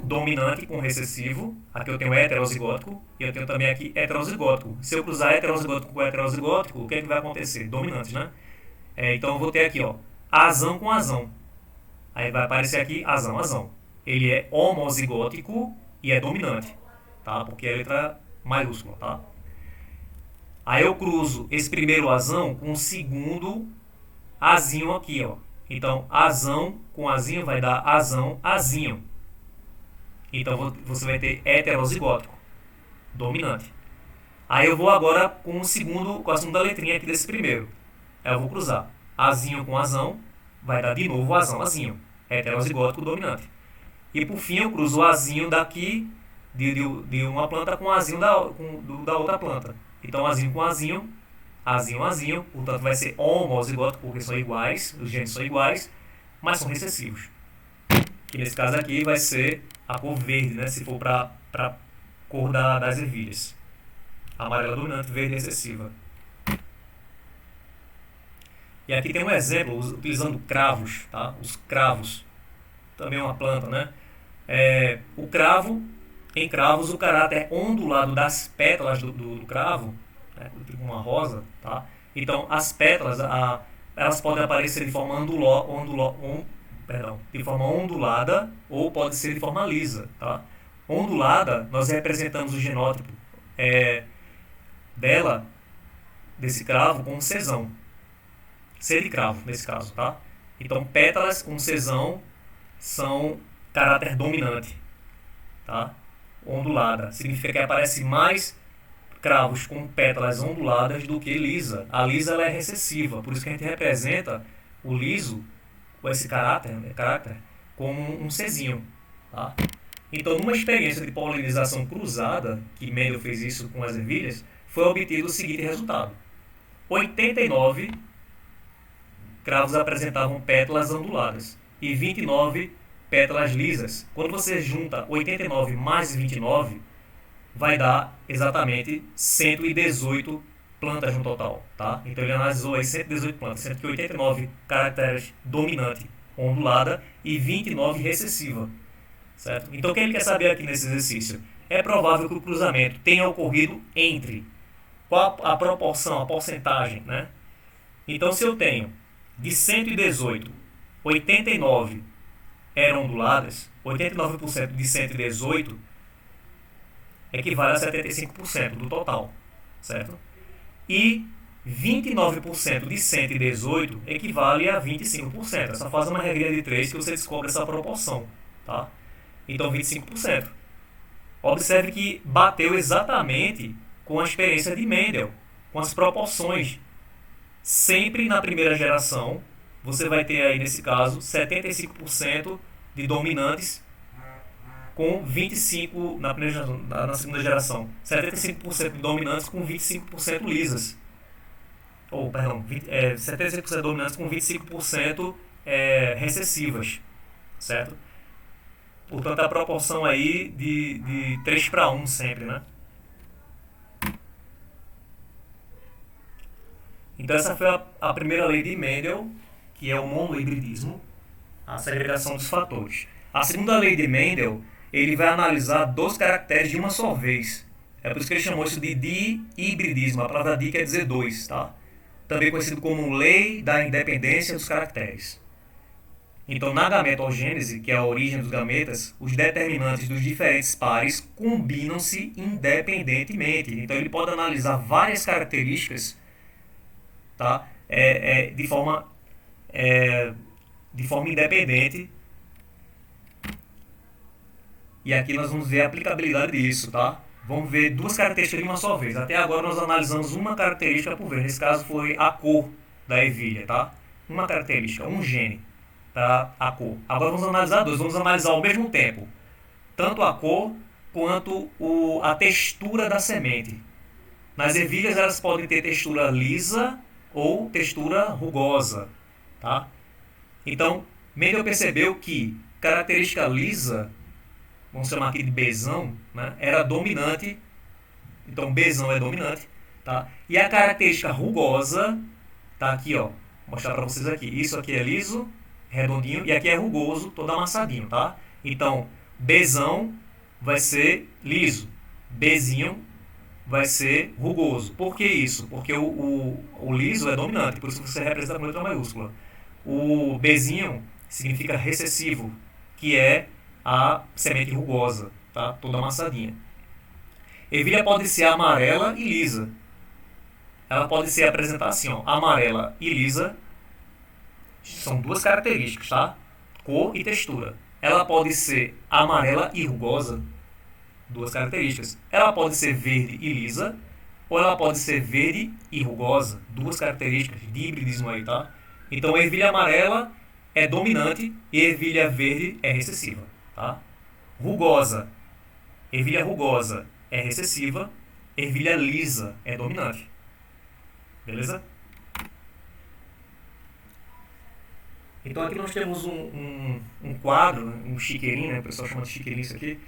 dominante com recessivo, aqui eu tenho heterozigótico, e eu tenho também aqui heterozigótico. Se eu cruzar heterozigótico com heterozigótico, o que é que vai acontecer? Dominantes, né? Então, eu vou ter aqui, ó, azão com azão. Aí vai aparecer aqui azão, azão. Ele é homozigótico e é dominante, tá? Porque é letra maiúscula, tá? Aí eu cruzo esse primeiro azão com o segundo azinho aqui, ó. Então, azão com azinho vai dar azão, azinho. Então, você vai ter heterozigótico, dominante. Aí eu vou agora com a segunda letrinha aqui desse primeiro. Aí eu vou cruzar azinho com azão, vai dar de novo azão, azinho. Heterozigótico, dominante. E por fim eu cruzo o azinho daqui de uma planta com o azinho da outra planta. Então azinho com azinho, azinho, azinho, portanto vai ser homozigótico porque são iguais, os genes são iguais, mas são recessivos. Que nesse caso aqui vai ser a cor verde, né, se for para cor das ervilhas. Amarela dominante, verde recessiva. E aqui tem um exemplo utilizando cravos, tá? Os cravos, também é uma planta, né? O cravo, em cravos, o caráter ondulado das pétalas do cravo, né? Tipo uma rosa, tá? Então, as pétalas, elas podem aparecer de forma de forma ondulada ou pode ser de forma lisa, tá? Ondulada, nós representamos o genótipo desse cravo, com um Czão. C de cravo, nesse caso, tá? Então, pétalas com Czão são caráter dominante, tá? Ondulada significa que aparece mais cravos com pétalas onduladas do que lisa. A lisa ela é recessiva, por isso que a gente representa o liso com esse caráter como um Czinho, tá? Então, numa experiência de polinização cruzada, que Mendel fez isso com as ervilhas, foi obtido o seguinte resultado: 89 cravos apresentavam pétalas onduladas e 29 pétalas lisas. Quando você junta 89 mais 29, vai dar exatamente 118 plantas no total, tá? Então ele analisou aí 118 plantas, sendo que 89 caracteres dominante, ondulada, e 29 recessiva, certo? Então o que ele quer saber aqui nesse exercício? É provável que o cruzamento tenha ocorrido entre qual a proporção, a porcentagem, né? Então se eu tenho de 118, 89 eram onduladas, 89% de 118 equivale a 75% do total, certo? E 29% de 118 equivale a 25%. Essa faz uma regrinha de 3 que você descobre essa proporção, tá? Então 25%. Observe que bateu exatamente com a experiência de Mendel, com as proporções. Sempre na primeira geração, você vai ter aí nesse caso 75% de dominantes com 25% na segunda geração, 75% de dominantes com 25% lisas. 75% de dominantes com 25% recessivas, certo? Portanto, a proporção aí de 3:1 sempre, né? Então essa foi a primeira lei de Mendel, que é o monohibridismo, a segregação dos fatores. A segunda lei de Mendel, ele vai analisar 2 caracteres de uma só vez. É por isso que ele chamou isso de dihibridismo. A palavra di quer dizer 2, tá? Também conhecido como lei da independência dos caracteres. Então, na gametogênese, que é a origem dos gametas, os determinantes dos diferentes pares combinam-se independentemente. Então, ele pode analisar várias características, tá? De forma independente. E aqui nós vamos ver a aplicabilidade disso, tá? Vamos ver 2 características de uma só vez. Até agora nós analisamos uma característica por vez. Nesse caso foi a cor da ervilha, tá? Uma característica, um gene, tá? A cor. Agora vamos analisar 2. Vamos analisar ao mesmo tempo tanto a cor quanto a textura da semente. Nas ervilhas elas podem ter textura lisa ou textura rugosa, tá? Então, Mendel percebeu que característica lisa, vamos chamar aqui de Bzão, né, era dominante. Então, Bzão é dominante, tá? E a característica rugosa tá aqui, ó. Vou mostrar para vocês aqui. Isso aqui é liso, redondinho, e aqui é rugoso, todo amassadinho, tá? Então, Bzão vai ser liso, Bzinho vai ser rugoso. Por que isso? Porque o liso é dominante, por isso você representa com letra maiúscula. O Bzinho significa recessivo, que é a semente rugosa. tá? Toda amassadinha. Ervilha pode ser amarela e lisa. Ela pode ser apresentada assim, ó, amarela e lisa. São duas características, tá? Cor e textura. Ela pode ser amarela e rugosa. Duas características. Ela pode ser verde e lisa, ou ela pode ser verde e rugosa. Duas características de hibridismo aí, tá? Então, a ervilha amarela é dominante e a ervilha verde é recessiva, tá? Rugosa. Ervilha rugosa é recessiva, ervilha lisa é dominante. Beleza? Então aqui nós temos um quadro, um chiqueirinho, né? O pessoal chama de chiqueirinho isso aqui,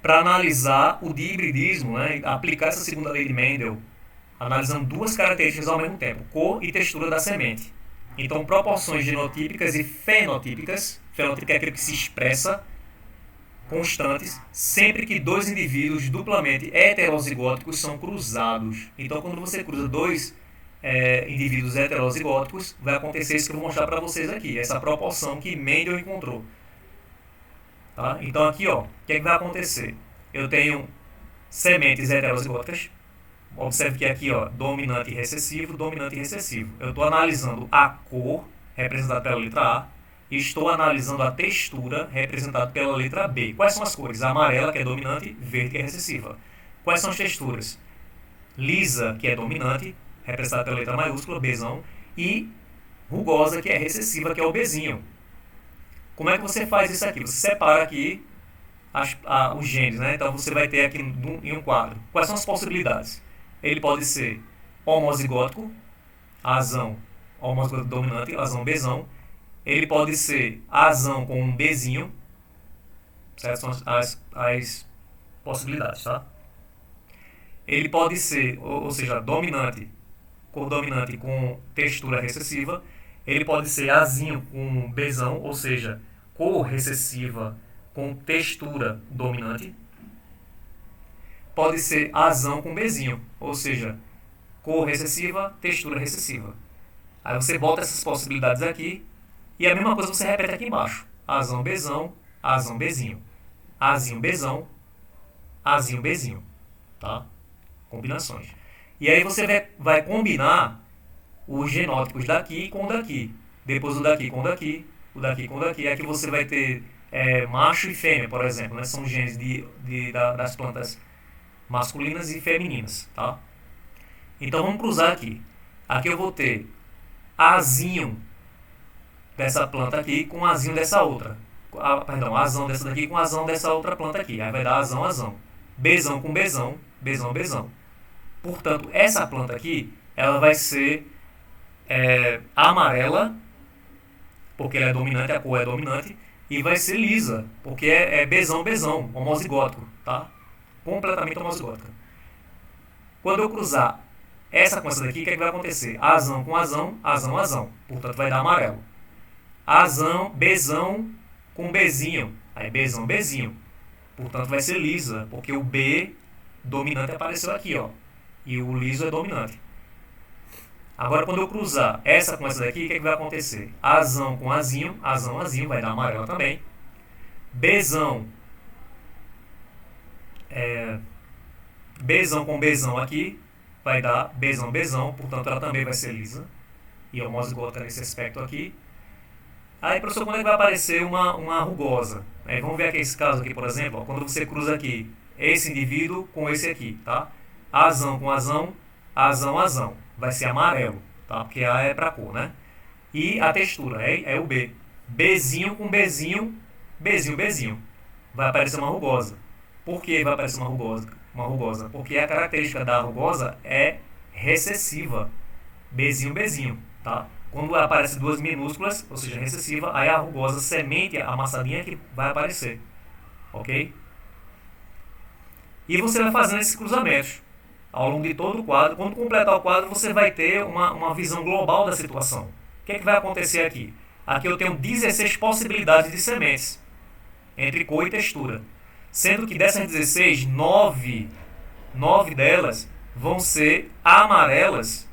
para analisar o dihibridismo, né? Aplicar essa segunda lei de Mendel, analisando duas características ao mesmo tempo, cor e textura da semente. Então, proporções genotípicas e fenotípicas. Fenotípica é aquilo que se expressa constantes sempre que dois indivíduos duplamente heterozigóticos são cruzados. Então, quando você cruza dois indivíduos heterozigóticos, vai acontecer isso que eu vou mostrar para vocês aqui, essa proporção que Mendel encontrou. Tá? Então, aqui, ó, o que é que vai acontecer? Eu tenho sementes heterozigóticas. Observe que aqui, ó, dominante e recessivo, dominante e recessivo. Eu estou analisando a cor, representada pela letra A, e estou analisando a textura, representada pela letra B. Quais são as cores? A amarela, que é dominante, verde, que é recessiva. Quais são as texturas? Lisa, que é dominante, representada pela letra maiúscula, Bzão, e rugosa, que é recessiva, que é o Bzinho. Como é que você faz isso aqui? Você separa aqui os genes, né? Então você vai ter aqui em um quadro. Quais são as possibilidades? Ele pode ser homozigótico, azão, homozigótico dominante, azão, Bzão. Ele pode ser azão com um Bzinho. Certo? São as possibilidades, tá? Ele pode ser, ou seja, dominante, cor dominante com textura recessiva. Ele pode ser azinho com Bzão, ou seja, cor recessiva com textura dominante. Pode ser azão com Bzinho, ou seja, cor recessiva, textura recessiva. Aí você bota essas possibilidades aqui e a mesma coisa você repete aqui embaixo. Azão, Bzão, azão, Bzinho. Azinho, Bzão, azinho, Bzinho. Tá? Combinações. E aí você vai combinar os genótipos daqui com o daqui. Depois o daqui com o daqui, o daqui com o daqui. Aqui você vai ter macho e fêmea, por exemplo. Né? São genes das plantas masculinas e femininas. Tá? Então vamos cruzar aqui. Aqui eu vou ter azinho dessa planta aqui com azinho dessa outra. Perdão, azão dessa daqui com azão dessa outra planta aqui. Aí vai dar azão, azão. Bzão com Bzão, Bzão, Bzão. Portanto, essa planta aqui, ela vai ser amarela, porque ela é dominante, a cor é dominante, e vai ser lisa, porque é Bzão, Bzão, homozigótico, tá? Completamente homozigótica. Quando eu cruzar essa com essa daqui, o que é que vai acontecer? Azão com azão, azão, azão. Portanto, vai dar amarelo. Azão, Bzão com Bzinho, aí Bzão, Bzinho. Portanto, vai ser lisa, porque o B dominante apareceu aqui, ó. E o liso é dominante. Agora, quando eu cruzar essa com essa daqui, o que é que vai acontecer? Azão com azinho, azão, azinho, vai dar amarela também. Bzão, Bzão com Bzão aqui, vai dar Bzão, Bzão, portanto ela também vai ser lisa. E homozigótica nesse aspecto aqui. Aí, professor, quando é que vai aparecer uma rugosa? Vamos ver aqui esse caso aqui, por exemplo, ó, quando você cruza aqui esse indivíduo com esse aqui, tá? Azão com azão, azão, azão. Vai ser amarelo, tá? Porque A é pra cor, né? E a textura é o B. Bzinho com Bzinho, Bzinho, Bzinho. Vai aparecer uma rugosa. Por que vai aparecer uma rugosa? Uma rugosa? Porque a característica da rugosa é recessiva. Bzinho, Bzinho, tá? Quando aparece duas minúsculas, ou seja, recessiva, aí a rugosa semente amassadinha que vai aparecer. Ok? E você vai fazendo esses cruzamentos ao longo de todo o quadro. Quando completar o quadro, você vai ter uma visão global da situação. O que é que vai acontecer aqui? Aqui eu tenho 16 possibilidades de sementes, entre cor e textura. Sendo que dessas 16, 9 delas vão ser amarelas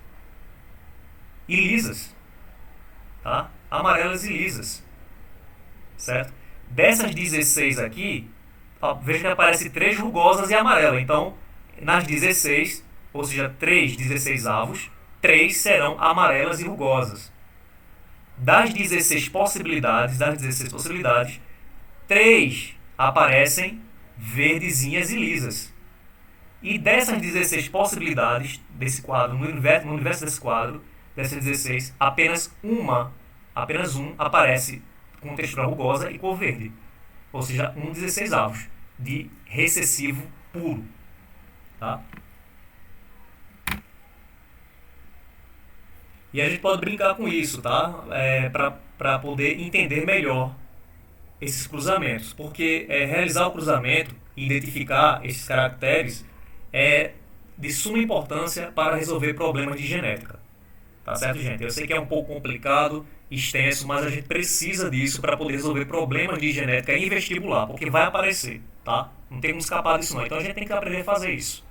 e lisas. Tá? Amarelas e lisas. Certo? Dessas 16 aqui, ó, veja que aparece 3 rugosas e amarela. Então, nas 16, ou seja, 3 16avos, 3 serão amarelas e rugosas. Das 16 possibilidades, 3 aparecem verdezinhas e lisas. E dessas 16 possibilidades desse quadro, no universo desse quadro, dessas 16, apenas um aparece com textura rugosa e cor verde. Ou seja, 1/16avos de recessivo puro. Tá? E a gente pode brincar com isso, tá? Para poder entender melhor esses cruzamentos. Porque realizar o cruzamento e identificar esses caracteres é de suma importância para resolver problemas de genética. Tá certo, gente? Eu sei que é um pouco complicado, extenso, mas a gente precisa disso para poder resolver problemas de genética em vestibular, porque vai aparecer, tá? Não tem como escapar disso não. Então a gente tem que aprender a fazer isso.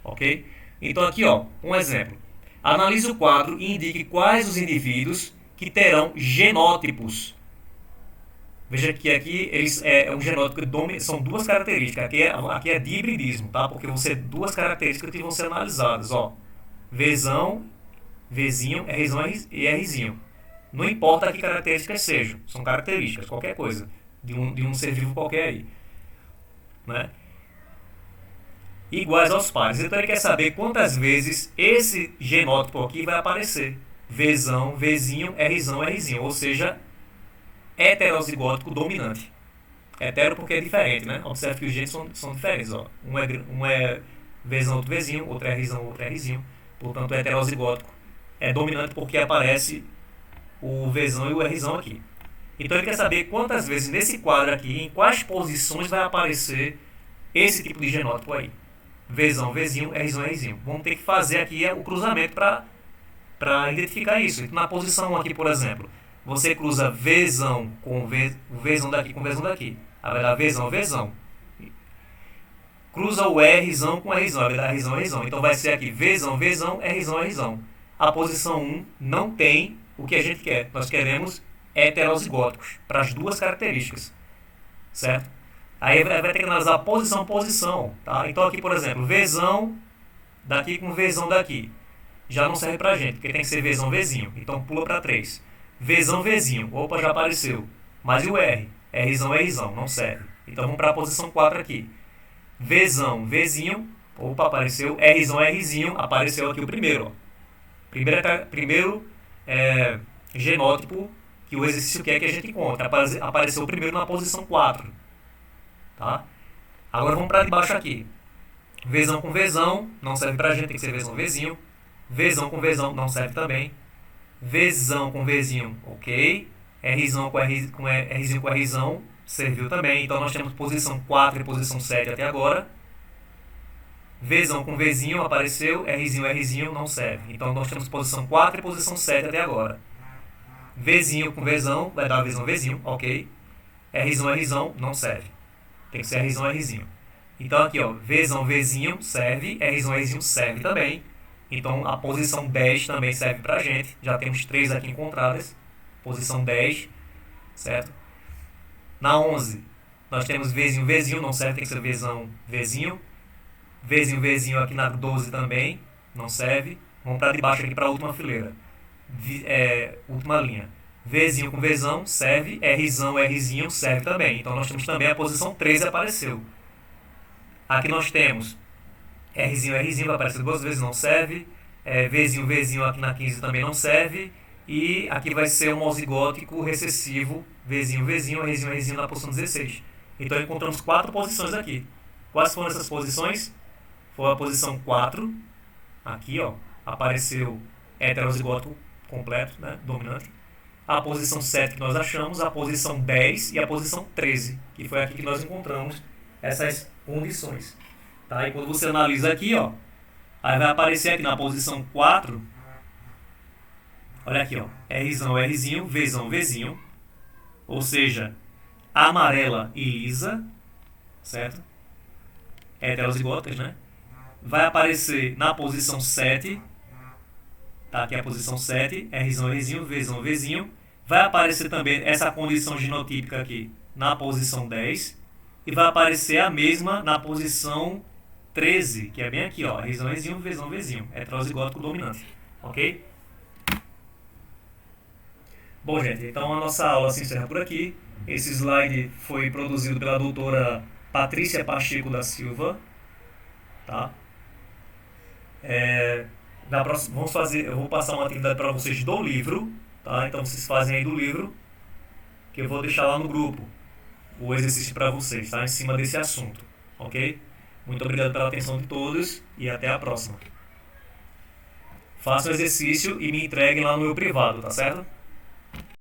Ok? Então aqui, ó, um exemplo. Analise o quadro e indique quais os indivíduos que terão genótipos. Veja que aqui é um genótipo que são duas características. Aqui é de hibridismo, tá? Porque vão ser duas características que vão ser analisadas, ó. Vzão, Vzinho, Rzão e Rzinho. Não importa que características sejam, são características, qualquer coisa, de um ser vivo qualquer aí. Né? Iguais aos pares. Então ele quer saber quantas vezes esse genótipo aqui vai aparecer. Vzão, Vzinho, Rzão, Rzinho. Ou seja, heterozigótico dominante. Hetero porque é diferente, né? Observe que os genes são diferentes. Ó. Um é Vzão, outro Vzinho, outro é Rzão, outro é Rzinho. Portanto, o heterozigótico é dominante porque aparece o Vzão e o Rzão aqui. Então ele quer saber quantas vezes nesse quadro aqui, em quais posições vai aparecer esse tipo de genótipo aí. Vzão, Vzinho, Rzão, Rzinho. Vamos ter que fazer aqui o cruzamento para identificar isso. Então, na posição 1 aqui, por exemplo, você cruza Vzão com o Vzão daqui com o Vzão daqui. Aí vai dar Vzão, Vzão. Cruza o Rzão com o Rzão. Aí vai dar Rzão, Rzão. Então vai ser aqui Vzão, Vzão, Rzão, Rzão. A posição 1 não tem o que a gente quer. Nós queremos heterozigóticos para as duas características. Certo? Aí vai ter que analisar a posição. Tá? Então aqui, por exemplo, Vzão daqui com Vzão daqui. Já não serve pra gente, porque tem que ser Vzão, Vzinho. Então pula para 3. Vzão, Vzinho. Opa, já apareceu. Mas e o R? Rzão, Rzão. Não serve. Então vamos para a posição 4 aqui. Vzão, Vzinho. Opa, apareceu. Rzão, Rzinho. Apareceu aqui o primeiro. Ó. Primeiro genótipo que o exercício quer que a gente encontre. Apareceu o primeiro na posição 4. Tá? Agora vamos para debaixo aqui. Vzão com Vzão. Não serve pra gente, tem que ser Vzão, Vzinho. Vzão com Vzão. Não serve também. Vzão com Vzinho, ok. Rzão com Rzinho com Rzão, serviu também. Então nós temos posição 4 e posição 7 até agora. Vzão com Vzinho apareceu, Rzinho, Rzinho não serve. Então nós temos posição 4 e posição 7 até agora. Vzinho com Vzão, vai dar Vzão, Vzinho, ok. Rzão, Rzão não serve. Tem que ser Rzão, Rzinho. Então aqui, ó, Vzão, Vzinho serve, Rzão, Rzinho serve também. Então a posição 10 também serve pra gente. Já temos 3 aqui encontradas. Posição 10, certo? Na 11, nós temos Vzinho, Vzinho, não serve, tem que ser Vzão, Vzinho. Vzinho, Vzinho aqui na 12 também, não serve. Vamos para debaixo aqui para a última fileira. Última linha. Vzinho com Vzão serve, Rzão, Rzinho serve também. Então nós temos também a posição 13 apareceu. Aqui nós temos Rzinho, Rzinho vai aparecer 2 vezes, não serve. Vzinho, Vzinho aqui na 15 também não serve. E aqui vai ser um homozigótico recessivo, Vzinho, Vzinho, Rzinho, Rzinho na posição 16. Então encontramos 4 posições aqui. Quais foram essas posições? Foi a posição 4. Aqui, ó, apareceu heterozigótico completo, né, dominante. A posição 7 que nós achamos, a posição 10 e a posição 13, que foi aqui que nós encontramos essas condições. Tá? E quando você analisa aqui, ó, aí vai aparecer aqui na posição 4, olha aqui, ó, Rzão, Rzinho, Vzão, Vzinho, ou seja, amarela e lisa, certo? Heterozigóticas, né? Vai aparecer na posição 7, tá? Aqui é a posição 7, Rzão, Rzinho, Vzão, Vzinho. Vai aparecer também essa condição genotípica aqui na posição 10 e vai aparecer a mesma na posição 13, que é bem aqui, ó, região Ezinho, Vzão, Vzinho, heterozigótico dominante, ok? Bom, gente, então a nossa aula se encerra por aqui. Esse slide foi produzido pela doutora Patrícia Pacheco da Silva, tá? Vamos fazer, eu vou passar uma atividade para vocês do livro, tá? Então vocês fazem aí do livro, que eu vou deixar lá no grupo o exercício para vocês, tá? Em cima desse assunto, ok? Muito obrigado pela atenção de todos e até a próxima. Façam o exercício e me entreguem lá no meu privado, tá certo?